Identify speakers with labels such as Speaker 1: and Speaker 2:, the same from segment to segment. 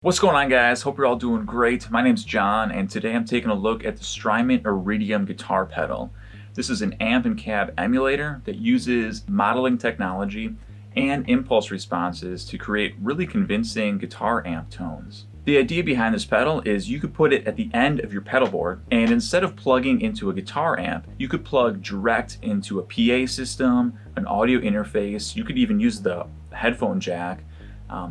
Speaker 1: What's going on, guys? Hope you're all doing great. My name's John, and today I'm taking a look at the STRYMON IRIDIUM guitar pedal. This is an amp and cab emulator that uses modeling technology and impulse responses to create really convincing guitar amp tones. The idea behind this pedal is you could put it at the end of your pedal board, and instead of plugging into a guitar amp, you could plug direct into a PA system, an audio interface. You could even use the headphone jack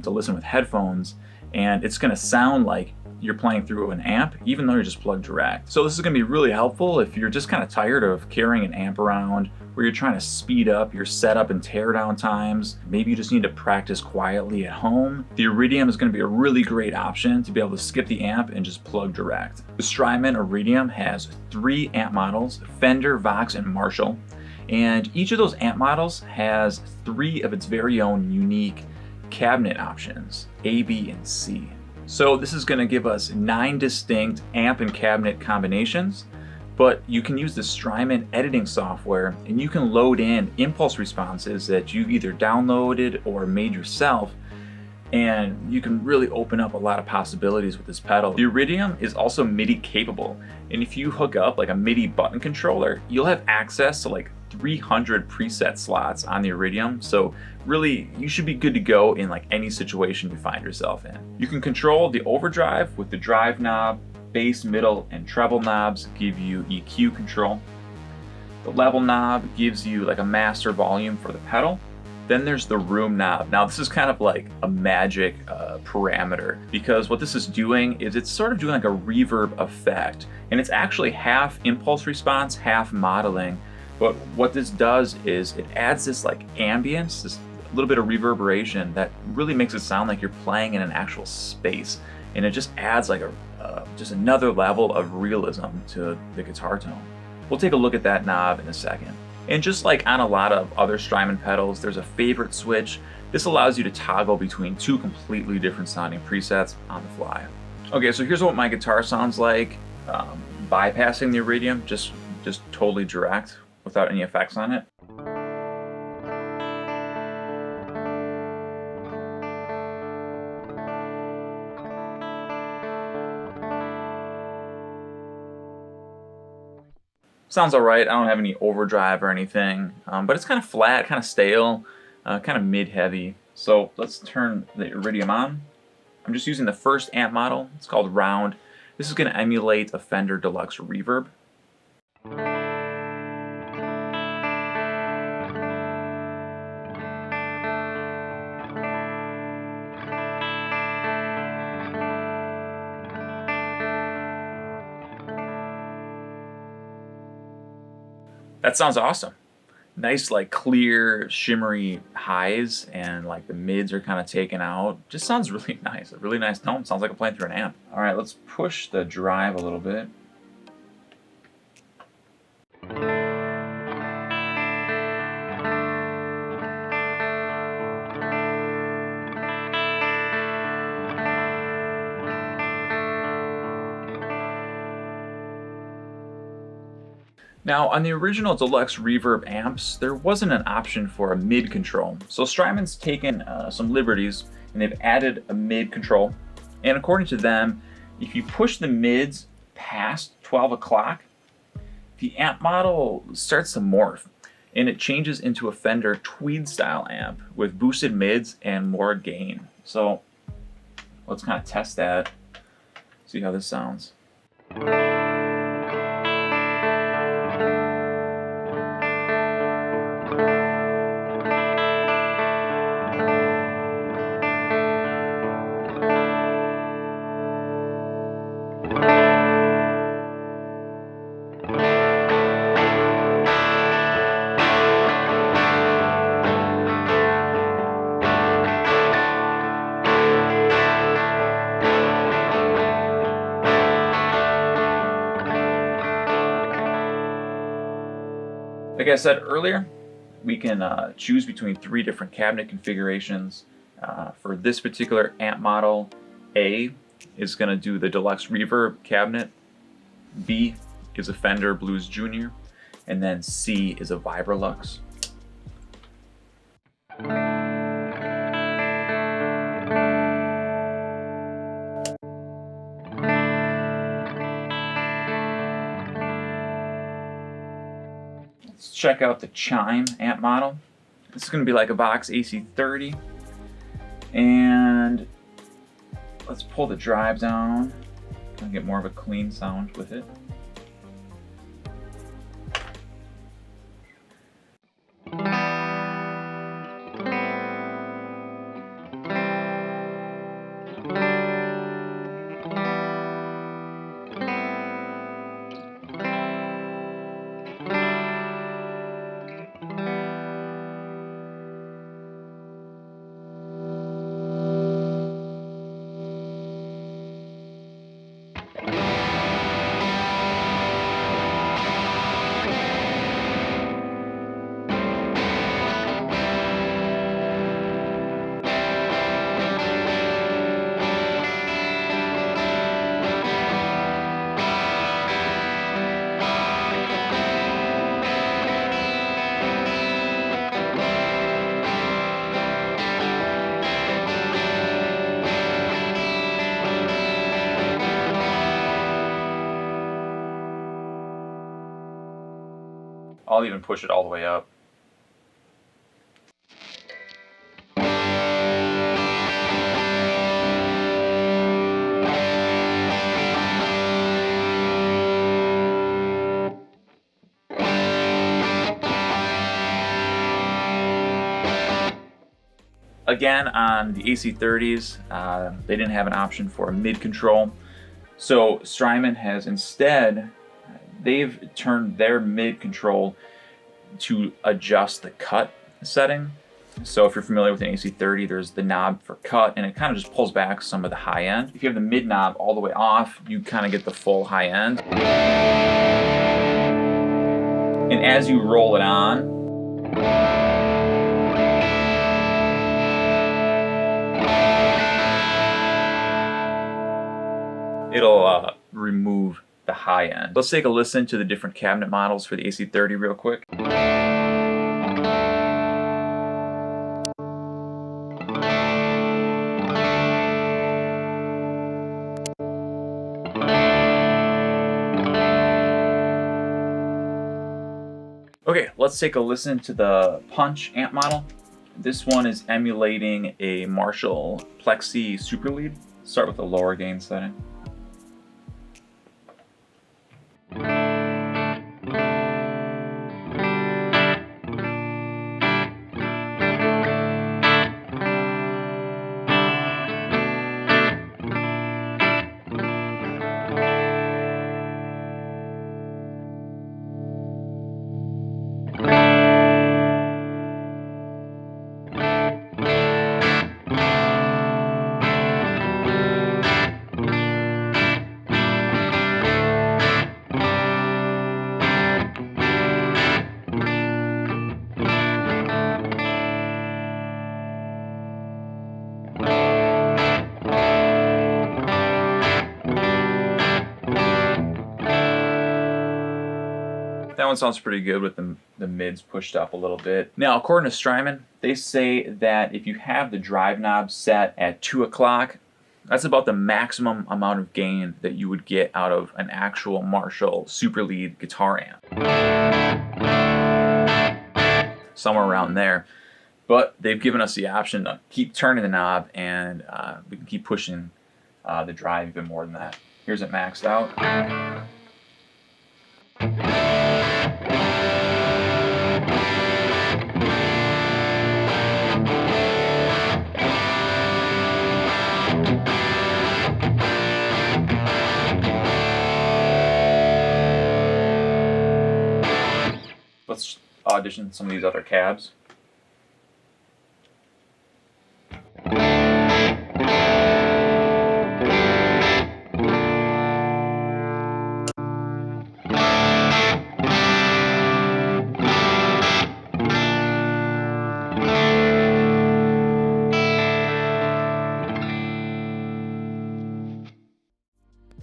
Speaker 1: to listen with headphones, and it's going to sound like you're playing through an amp even though you're just plugged direct. So this is going to be really helpful if you're just kind of tired of carrying an amp around, where you're trying to speed up your setup and teardown times. Maybe you just need to practice quietly at home. The Iridium is going to be a really great option to be able to skip the amp and just plug direct. The STRYMON Iridium has 3 amp models: Fender, Vox, and Marshall. And each of those amp models has 3 of its very own unique cabinet options, A, B, and C. So this is going to give us 9 distinct amp and cabinet combinations, but you can use the STRYMON editing software and you can load in impulse responses that you've either downloaded or made yourself, and you can really open up a lot of possibilities with this pedal. The Iridium is also MIDI capable, and if you hook up like a MIDI button controller, you'll have access to like 300 preset slots on the Iridium, so really you should be good to go in like any situation you find yourself in. You can control the overdrive with the drive knob. Bass, middle, and treble knobs give you EQ control. The level knob gives you like a master volume for the pedal. Then there's the room knob. Now this is kind of like a magic parameter, because what this is doing is it's sort of doing like a reverb effect, and it's actually half impulse response, half modeling. But what this does is it adds this like ambience, this little bit of reverberation that really makes it sound like you're playing in an actual space, and it just adds like just another level of realism to the guitar tone. We'll take a look at that knob in a second. And just like on a lot of other Strymon pedals, there's a favorite switch. This allows you to toggle between 2 completely different sounding presets on the fly. Okay, so here's what my guitar sounds like bypassing the Iridium, just totally direct without any effects on it. Sounds alright. I don't have any overdrive or anything, but it's kind of flat, kind of stale, kind of mid-heavy. So let's turn the Iridium on. I'm just using the first amp model. It's called Round. This is going to emulate a Fender Deluxe Reverb. That sounds awesome. Nice, like clear, shimmery highs, and like the mids are kind of taken out. Just sounds really nice. A really nice tone. Sounds like I'm playing through an amp. All right, let's push the drive a little bit. Now, on the original Deluxe Reverb amps, there wasn't an option for a mid control. So Strymon's taken some liberties, and they've added a mid control. And according to them, if you push the mids past 12 o'clock, the amp model starts to morph, and it changes into a Fender Tweed style amp with boosted mids and more gain. So let's kind of test that, see how this sounds. Like I said earlier, we can choose between 3 different cabinet configurations. For this particular amp model, A is going to do the Deluxe Reverb cabinet, B is a Fender Blues Junior, and then C is a Vibrolux. Let's check out the Chime amp model. This is going to be like a Vox AC30. And let's pull the drive down and get more of a clean sound with it. I'll even push it all the way up. Again, on the AC30s, they didn't have an option for a mid control. So Strymon has instead, they've turned their mid control to adjust the cut setting. So if you're familiar with an AC30, there's the knob for cut, and it kind of just pulls back some of the high end. If you have the mid knob all the way off, you kind of get the full high end. And as you roll it on, it'll remove the high end. Let's take a listen to the different cabinet models for the AC30 real quick. Okay, let's take a listen to the Punch amp model. This one is emulating a Marshall Plexi Super Lead. Start with the lower gain setting. That one sounds pretty good with the mids pushed up a little bit. Now, according to Strymon, they say that if you have the drive knob set at 2 o'clock, that's about the maximum amount of gain that you would get out of an actual Marshall Super Lead guitar amp. Somewhere around there. But they've given us the option to keep turning the knob, and we can keep pushing the drive even more than that. Here's it maxed out. Let's audition some of these other cabs.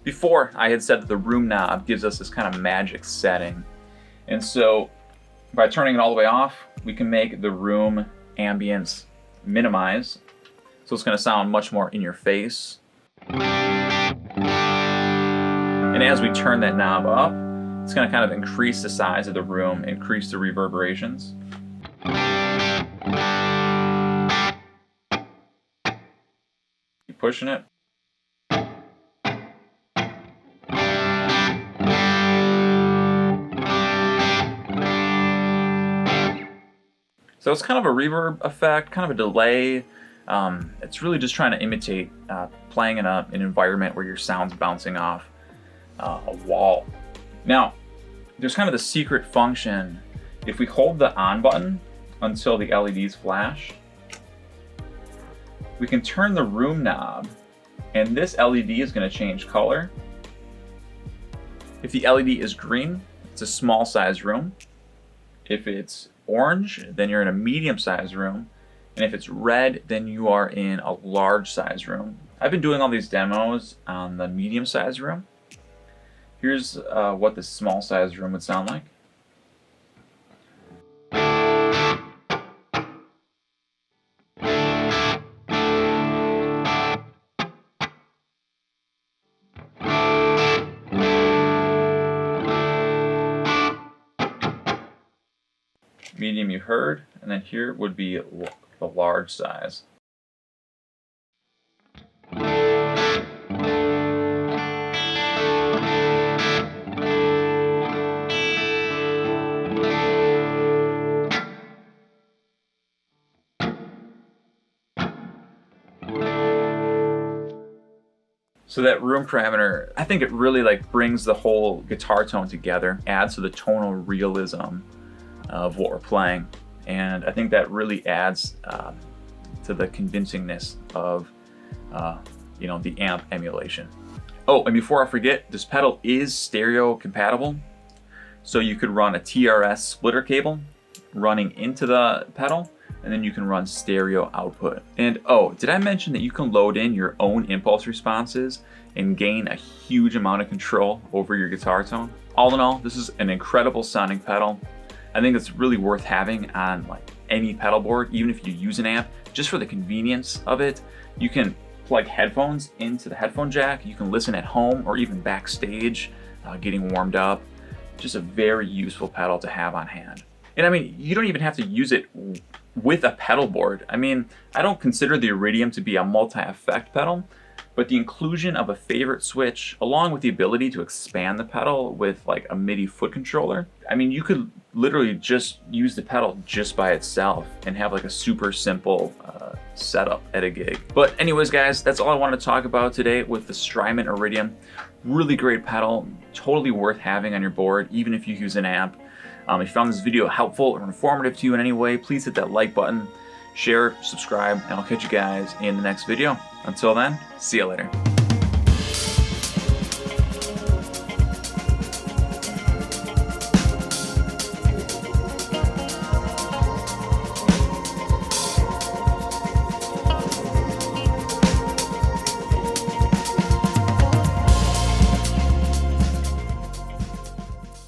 Speaker 1: Before, I had said that the room knob gives us this kind of magic setting. And so by turning it all the way off, we can make the room ambience minimize. So it's going to sound much more in your face. And as we turn that knob up, It's going to kind of increase the size of the room, increase the reverberations. Keep pushing it. So it's kind of a reverb effect, kind of a delay. It's really just trying to imitate playing in an environment where your sound's bouncing off a wall. Now, there's kind of the secret function. If we hold the on button until the LEDs flash, we can turn the room knob, and this LED is going to change color. If the LED is green, it's a small size room. If it's orange, then you're in a medium sized room. And if it's red, then you are in a large size room. I've been doing all these demos on the medium sized room. Here's what the small size room would sound like. Medium you heard, and then here would be the large size. So that room parameter, I think it really like brings the whole guitar tone together, adds to the tonal realism of what we're playing, and I think that really adds to the convincingness of the amp emulation. Oh, and before I forget, this pedal is stereo compatible, so you could run a TRS splitter cable running into the pedal, and then you can run stereo output. And oh, did I mention that you can load in your own impulse responses and gain a huge amount of control over your guitar tone? All in all, this is an incredible sounding pedal. I think it's really worth having on like any pedal board, even if you use an amp, just for the convenience of it. You can plug headphones into the headphone jack. You can listen at home or even backstage, getting warmed up. Just a very useful pedal to have on hand. And I mean, you don't even have to use it with a pedal board. I mean, I don't consider the Iridium to be a multi-effect pedal, but the inclusion of a favorite switch, along with the ability to expand the pedal with like a MIDI foot controller, I mean, you could literally just use the pedal just by itself and have like a super simple setup at a gig. But anyways, guys, that's all I wanted to talk about today with the Strymon Iridium. Really great pedal, totally worth having on your board, even if you use an amp. If you found this video helpful or informative to you in any way, please hit that like button, share, subscribe, and I'll catch you guys in the next video. Until then, see you later.